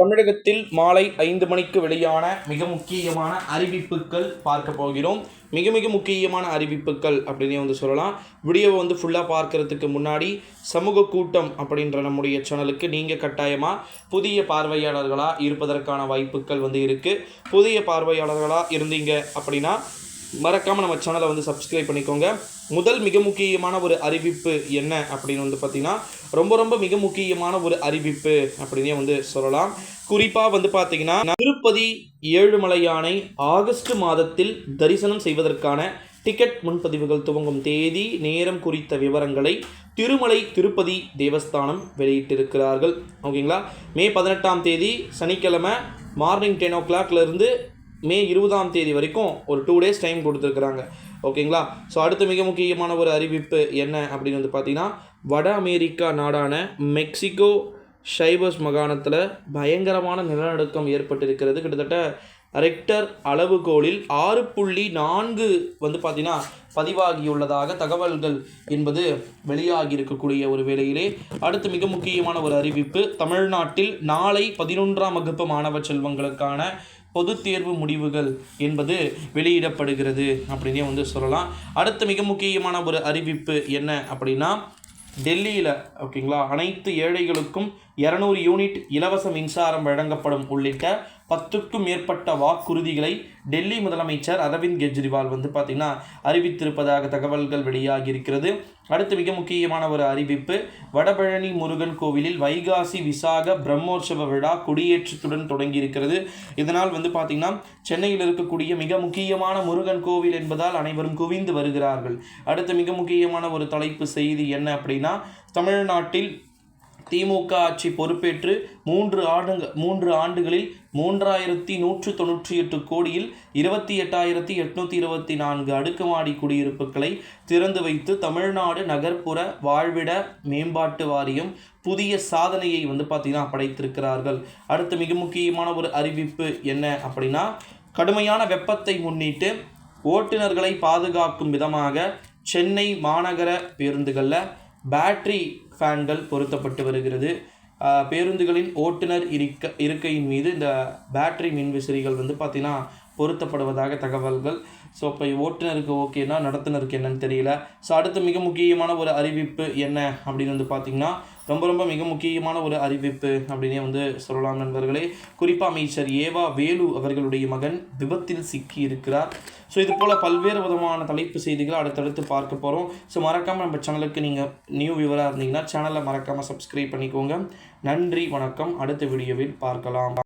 தமிழகத்தில் மாலை 5 மணிக்கு வெளியான மிக முக்கியமான அறிவிப்புகள் பார்க்க போகிறோம். மிக மிக முக்கியமான அறிவிப்புகள் அப்படின்னே சொல்லலாம். வீடியோவை ஃபுல்லாக பார்க்கறதுக்கு முன்னாடி சமூக கூட்டம் அப்படின்ற நம்முடைய சேனலுக்கு நீங்கள் கட்டாயமாக புதிய பார்வையாளர்களாக இருப்பதற்கான வாய்ப்புகள் இருக்குது. புதிய பார்வையாளர்களாக இருந்தீங்க அப்படின்னா மறக்காமல் நம்ம சேனலை சப்ஸ்கிரைப் பண்ணிக்கோங்க. முதல் மிக முக்கியமான ஒரு அறிவிப்பு என்ன அப்படின்னு பார்த்தீங்கன்னா ரொம்ப மிக முக்கியமான ஒரு அறிவிப்பு அப்படின்னே சொல்லலாம். குறிப்பாக பார்த்தீங்கன்னா திருப்பதி ஏழுமலையானை ஆகஸ்ட் மாதத்தில் தரிசனம் செய்வதற்கான டிக்கெட் முன்பதிவுகள் துவங்கும் தேதி நேரம் குறித்த விவரங்களை திருமலை திருப்பதி தேவஸ்தானம் வெளியிட்டிருக்கிறார்கள். ஓகேங்களா. மே 18ஆம் தேதி சனிக்கிழமை மார்னிங் 10 o'clockலேருந்து மே 20ஆம் தேதி வரைக்கும் ஒரு 2 days டைம் கொடுத்துருக்குறாங்க. ஓகேங்களா. ஸோ அடுத்த மிக முக்கியமான ஒரு அறிவிப்பு என்ன அப்படின்னு பார்த்தீங்கன்னா வட அமெரிக்கா நாடான மெக்சிகோ ஷைபஸ் மாகாணத்தில் பயங்கரமான நிலநடுக்கம் ஏற்பட்டிருக்கிறது. கிட்டத்தட்ட ரெக்டர் அளவுகோலில் 6.4 பார்த்தீங்கன்னா பதிவாகியுள்ளதாக தகவல்கள் என்பது வெளியாகி இருக்கக்கூடிய ஒரு வேளையிலே அடுத்து மிக முக்கியமான ஒரு அறிவிப்பு. தமிழ்நாட்டில் நாளை 11ஆம் வகுப்பு மாணவ செல்வங்களுக்கான பொது தேர்வு முடிவுகள் என்பது வெளியிடப்படுகிறது அப்படின்னே சொல்லலாம். அடுத்த மிக முக்கியமான ஒரு அறிவிப்பு என்ன அப்படின்னா டெல்லியில் ஓகேங்களா அனைத்து ஏழைகளுக்கும் 200 யூனிட் இலவச மின்சாரம் வழங்கப்படும் உள்ளிட்ட 10க்கும் மேற்பட்ட வாக்குறுதிகளை டெல்லி முதலமைச்சர் அரவிந்த் கெஜ்ரிவால் பார்த்தீங்கன்னா அறிவித்திருப்பதாக தகவல்கள் வெளியாகி இருக்கிறது. அடுத்து மிக முக்கியமான ஒரு அறிவிப்பு வடபழனி முருகன் கோவிலில் வைகாசி விசாக பிரம்மோற்சவ விழா கொடியேற்றத்துடன் தொடங்கி இருக்கிறது. இதனால் பார்த்தீங்கன்னா சென்னையில் இருக்கக்கூடிய மிக முக்கியமான முருகன் கோவில் என்பதால் அனைவரும் குவிந்து வருகிறார்கள். அடுத்து மிக முக்கியமான ஒரு தலைப்பு செய்தி என்ன அப்படின்னா தமிழ்நாட்டில் திமுக ஆட்சி பொறுப்பேற்று 3 ஆண்டுகளில் 3198 கோடியில் 28,824 அடுக்குமாடி குடியிருப்புகளை திறந்து வைத்து தமிழ்நாடு நகர்ப்புற வாழ்விட மேம்பாட்டு வாரியம் புதிய சாதனையை பார்த்தீங்கன்னா படைத்திருக்கிறார்கள். அடுத்த மிக முக்கியமான ஒரு அறிவிப்பு என்ன அப்படின்னா கடுமையான வெப்பத்தை முன்னிட்டு ஓட்டுநர்களை பாதுகாக்கும் விதமாக சென்னை மாநகர பேருந்துகளில் பேட்டரி ஃபேன்கள் பொருத்தப்பட்டு வருகிறது. பேருந்துகளின் ஓட்டுநர் இருக்கையின் மீது இந்த பேட்டரி மின்விசிறிகள் பார்த்தீங்கன்னா பொருத்தப்படுவதாக தகவல்கள். ஸோ இப்போ ஓட்டுநருக்கு ஓகேனா நடத்துனருக்கு என்னன்னு தெரியல. ஸோ அடுத்த மிக முக்கியமான ஒரு அறிவிப்பு என்ன அப்படின்னு பார்த்தீங்கன்னா ரொம்ப மிக முக்கியமான ஒரு அறிவிப்பு அப்படின்னே சொல்லலாம் நண்பர்களே. குறிப்பாக அமைச்சர் ஏவா வேலு அவர்களுடைய மகன் விபத்தில் சிக்கி இருக்கிறார். ஸோ இது போல் பல்வேறு விதமான தலைப்பு செய்திகளை அடுத்தடுத்து பார்க்க போகிறோம். ஸோ மறக்காமல் நம்ம சேனலுக்கு நீங்கள் நியூ வியூவராக இருந்தீங்கன்னா சேனலை மறக்காமல் சப்ஸ்கிரைப் பண்ணிக்கோங்க. நன்றி, வணக்கம். அடுத்த வீடியோவில் பார்க்கலாம்.